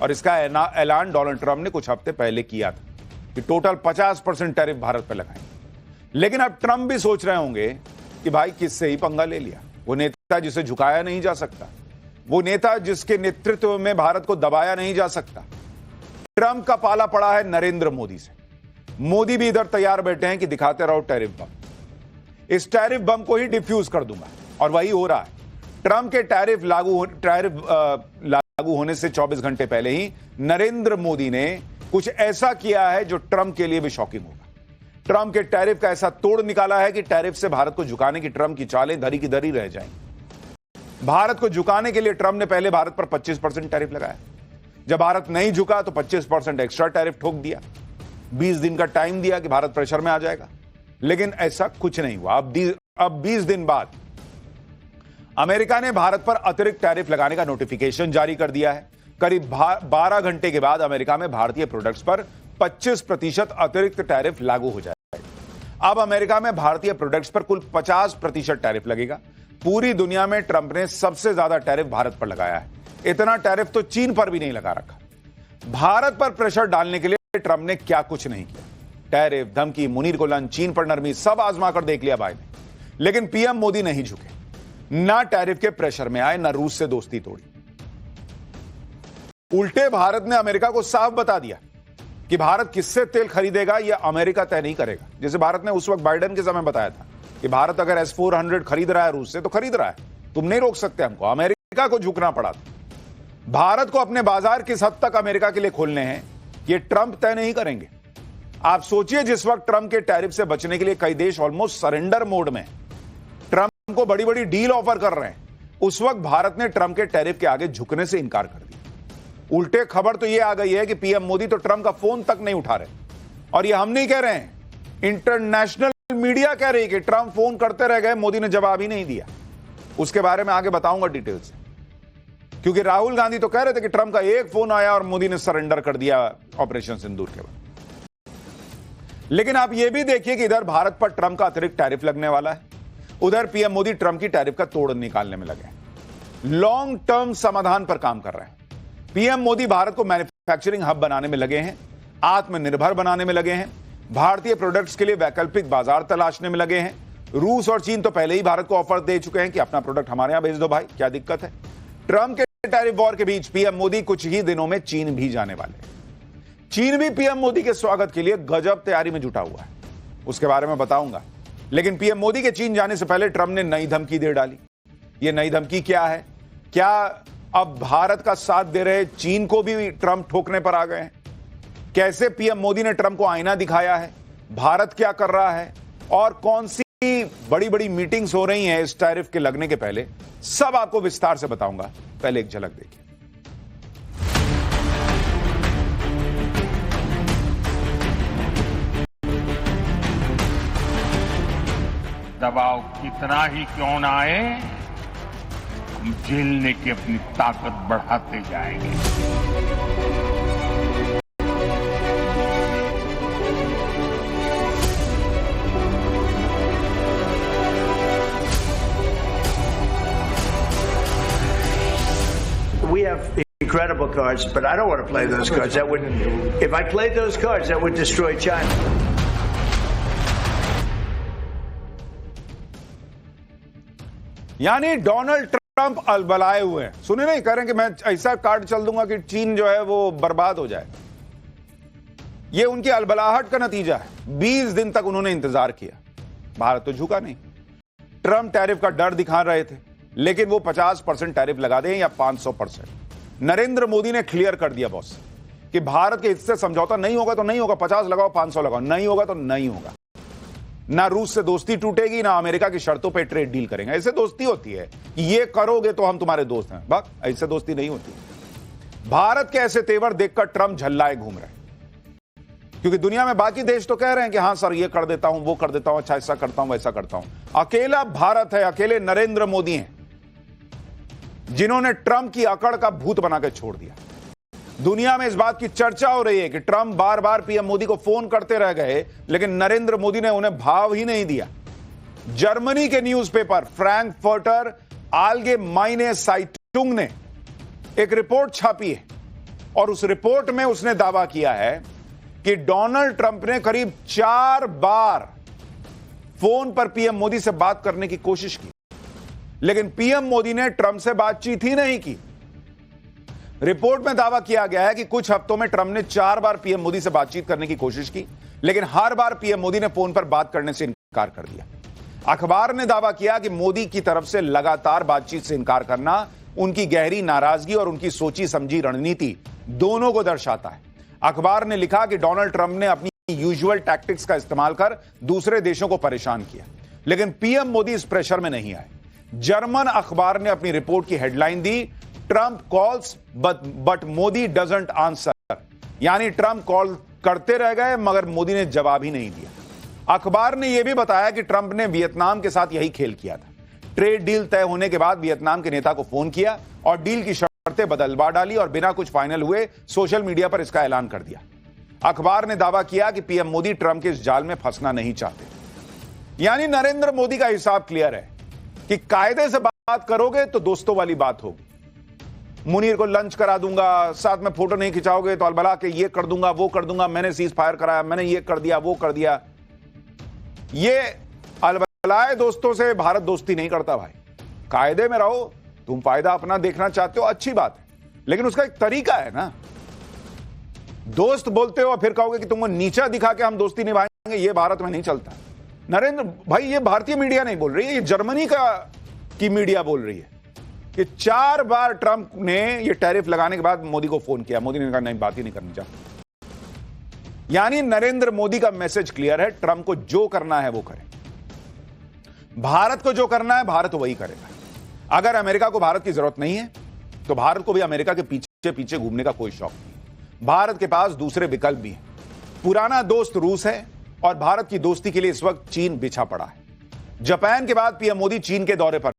और इसका ऐलान डोनाल्ड ट्रंप ने कुछ हफ्ते पहले किया था कि टोटल 50% टैरिफ भारत पर लगाएंगे। लेकिन अब ट्रंप भी सोच रहे होंगे कि भाई किससे ही पंगा ले लिया। वो नेता जिसे झुकाया नहीं जा सकता, वो नेता जिसके नेतृत्व में भारत को दबाया नहीं जा सकता। ट्रंप का पाला पड़ा है नरेंद्र मोदी से। मोदी भी इधर तैयार बैठे हैं कि दिखाते रहो टैरिफ बम, इस टैरिफ बम को ही डिफ्यूज कर दूंगा। और वही हो रहा है। ट्रंप के टैरिफ लागू होने से 24 घंटे पहले ही नरेंद्र मोदी ने कुछ ऐसा किया है जो ट्रंप के लिए भी शॉकिंग होगा। ट्रंप के टैरिफ का ऐसा तोड़ निकाला है कि टैरिफ से भारत को झुकाने की ट्रंप की चालें धरी की धरी रह जाएंगी। भारत को झुकाने के लिए ट्रंप ने पहले भारत पर 25% टैरिफ लगाया। जब भारत नहीं झुका तो 25% एक्स्ट्रा टैरिफ ठोक दिया। 20 दिन का टाइम दिया कि भारत प्रेशर में आ जाएगा, लेकिन ऐसा कुछ नहीं हुआ। अब 20 दिन बाद अमेरिका ने भारत पर अतिरिक्त टैरिफ लगाने का नोटिफिकेशन जारी कर दिया है। करीब 12 घंटे के बाद अमेरिका में भारतीय प्रोडक्ट्स पर 25% अतिरिक्त टैरिफ लागू हो जाएगा। अब अमेरिका में भारतीय प्रोडक्ट्स पर कुल 50% टैरिफ लगेगा। पूरी दुनिया में ट्रंप ने सबसे ज्यादा टैरिफ भारत पर लगाया है। इतना टैरिफ तो चीन पर भी नहीं लगा रखा। भारत पर प्रेशर डालने के लिए ट्रंप ने क्या कुछ नहीं किया। टैरिफ, धमकी, मुनीर को लन, चीन पर नरमी, सब आजमा कर देख लिया भाई ने। लेकिन पीएम मोदी नहीं झुके, ना टैरिफ के प्रेशर में आए, ना रूस से दोस्ती तोड़ी। उल्टे भारत ने अमेरिका को साफ बता दिया कि भारत किससे तेल खरीदेगा यह अमेरिका तय नहीं करेगा। जैसे भारत ने उस वक्त बाइडेन के समय बताया था कि भारत अगर S-400 खरीद रहा है रूस से तो खरीद रहा है, तुम नहीं रोक सकते हमको। अमेरिका को झुकना पड़ा था। भारत को अपने बाजार किस हद तक अमेरिका के लिए खोलने हैं ये ट्रंप तय नहीं करेंगे। आप सोचिए, जिस वक्त ट्रंप के टैरिफ से बचने के लिए कई देश ऑलमोस्ट सरेंडर मोड में ट्रंप को बड़ी बड़ी डील ऑफर कर रहे हैं, उस वक्त भारत ने ट्रंप के टैरिफ के आगे झुकने से इनकार कर दिया। उल्टे खबर तो यह आ गई है कि पीएम मोदी तो ट्रंप का फोन तक नहीं उठा रहे। और यह हम नहीं कह रहे हैं, इंटरनेशनल मीडिया कह रही है कि ट्रंप फोन करते रह गए, मोदी ने जवाब ही नहीं दिया। उसके बारे में आगे बताऊंगा डिटेल से, क्योंकि राहुल गांधी तो कह रहे थे कि ट्रंप का एक फोन आया और मोदी ने सरेंडर कर दिया ऑपरेशन सिंदूर के बाद। लेकिन आप यह भी देखिए कि इधर भारत पर ट्रंप का अतिरिक्त टैरिफ लगने वाला है, उधर पीएम मोदी ट्रंप की टैरिफ का तोड़ निकालने में लगे हैं। लॉन्ग टर्म समाधान पर काम कर रहे हैं। पीएम मोदी भारत को मैन्युफैक्चरिंग हब बनाने में लगे हैं, आत्मनिर्भर बनाने में लगे हैं, भारतीय प्रोडक्ट्स के लिए वैकल्पिक बाजार तलाशने में लगे हैं। रूस और चीन तो पहले ही भारत को ऑफर दे चुके हैं कि अपना प्रोडक्ट हमारे यहां भेज दो भाई, क्या दिक्कत है। ट्रंप के टैरिफ वॉर के बीच पीएम मोदी कुछ ही दिनों में चीन भी जाने वाले हैं। चीन भी पीएम मोदी के स्वागत के लिए गजब तैयारी में जुटा हुआ है, उसके बारे में बताऊंगा। लेकिन पीएम मोदी के चीन जाने से पहले ट्रंप ने नई धमकी दे डाली। यह नई धमकी क्या है? क्या अब भारत का साथ दे रहे चीन को भी ट्रंप ठोकने पर आ गए हैं? कैसे पीएम मोदी ने ट्रंप को आईना दिखाया है? भारत क्या कर रहा है? और कौन सी बड़ी बड़ी मीटिंग्स हो रही हैं इस टैरिफ के लगने के पहले, सब आपको विस्तार से बताऊंगा। पहले एक झलक देखिए। दबाव कितना ही क्यों ना आए, हम झेलने की अपनी ताकत बढ़ाते जाएंगे। We have incredible cards, but I don't want to play those cards. That would, if I played those cards, that would destroy China. यानी डोनाल्ड ट्रंप अलबलाए हुए हैं। सुने नहीं, कह रहे हैं कि मैं ऐसा कार्ड चल दूंगा कि चीन जो है वो बर्बाद हो जाए। ये उनकी अलबलाहट का नतीजा है। 20 दिन तक उन्होंने इंतजार किया, भारत तो झुका नहीं। ट्रंप टैरिफ का डर दिखा रहे थे, लेकिन वो 50% टैरिफ लगा दें या 500%। नरेंद्र मोदी ने क्लियर कर दिया बॉस कि भारत के हिस्से समझौता नहीं होगा तो नहीं होगा, 50 लगाओ 500 लगाओ, नहीं होगा तो नहीं होगा। ना रूस से दोस्ती टूटेगी, ना अमेरिका की शर्तों पे ट्रेड डील करेंगे। ऐसे दोस्ती होती है कि ये करोगे तो हम तुम्हारे दोस्त हैं, बस ऐसे दोस्ती नहीं होती। भारत के ऐसे तेवर देखकर ट्रंप झल्लाए घूम रहे हैं, क्योंकि दुनिया में बाकी देश तो कह रहे हैं कि हाँ सर ये कर देता हूं, वो कर देता हूं, अच्छा ऐसा करता हूं, वैसा करता हूं। अकेला भारत है, अकेले नरेंद्र मोदी हैं जिन्होंने ट्रंप की अकड़ का भूत बनाकर छोड़ दिया। दुनिया में इस बात की चर्चा हो रही है कि ट्रंप बार बार पीएम मोदी को फोन करते रह गए, लेकिन नरेंद्र मोदी ने उन्हें भाव ही नहीं दिया। जर्मनी के न्यूज़पेपर फ्रैंकफर्टर आलगेमाइने साइटुंग ने एक रिपोर्ट छापी है और उस रिपोर्ट में उसने दावा किया है कि डोनाल्ड ट्रंप ने करीब 4 बार फोन पर पीएम मोदी से बात करने की कोशिश की, लेकिन पीएम मोदी ने ट्रंप से बातचीत ही नहीं की। रिपोर्ट में दावा किया गया है कि कुछ हफ्तों में ट्रंप ने 4 बार पीएम मोदी से बातचीत करने की कोशिश की, लेकिन हर बार पीएम मोदी ने फोन पर बात करने से इनकार कर दिया। अखबार ने दावा किया कि मोदी की तरफ से लगातार बातचीत से इनकार करना उनकी गहरी नाराजगी और उनकी सोची समझी रणनीति दोनों को दर्शाता है। अखबार ने लिखा कि डोनाल्ड ट्रंप ने अपनी यूजुअल टैक्टिक्स का इस्तेमाल कर दूसरे देशों को परेशान किया, लेकिन पीएम मोदी इस प्रेशर में नहीं आए। जर्मन अखबार ने अपनी रिपोर्ट की headline the, Trump calls but Modi doesn't answer, यानी ट्रंप कॉल करते रह गए मगर मोदी ने जवाब ही नहीं दिया। अखबार ने यह भी बताया कि ट्रंप ने वियतनाम के साथ यही खेल किया था। ट्रेड डील तय होने के बाद वियतनाम के नेता को फोन किया और डील की शर्तें बदलवा डाली और बिना कुछ फाइनल हुए सोशल मीडिया पर इसका ऐलान कर दिया। अखबार ने दावा किया कि पीएम मोदी ट्रंप के इस जाल में फंसना नहीं चाहते। यानी नरेंद्र मोदी का हिसाब क्लियर है कि कायदे से बात करोगे तो दोस्तों वाली बात होगी। मुनीर को लंच करा दूंगा, साथ में फोटो नहीं खिंचाओगे तो अलबला के ये कर दूंगा, वो कर दूंगा, मैंने सीज फायर कराया, मैंने ये कर दिया, वो कर दिया। ये अलबलाए दोस्तों से भारत दोस्ती नहीं करता भाई। कायदे में रहो, तुम फायदा अपना देखना चाहते हो, अच्छी बात है, लेकिन उसका एक तरीका है ना। दोस्त बोलते हो और फिर कहोगे कि तुमको नीचा दिखा के हम दोस्ती निभाएंगे, ये भारत में नहीं चलता। नरेंद्र भाई, ये भारतीय मीडिया नहीं बोल रही है, ये जर्मनी की मीडिया बोल रही है कि 4 बार ट्रंप ने ये टैरिफ लगाने के बाद मोदी को फोन किया, मोदी ने कहा नहीं, बात ही नहीं करनी चाहता। यानी नरेंद्र मोदी का मैसेज क्लियर है, ट्रंप को जो करना है वो करे, भारत को जो करना है भारत वही करेगा। अगर अमेरिका को भारत की जरूरत नहीं है तो भारत को भी अमेरिका के पीछे पीछे घूमने का कोई शौक नहीं। भारत के पास दूसरे विकल्प भी हैं। पुराना दोस्त रूस है और भारत की दोस्ती के लिए इस वक्त चीन बिछा पड़ा है। जापान के बाद पीएम मोदी चीन के दौरे पर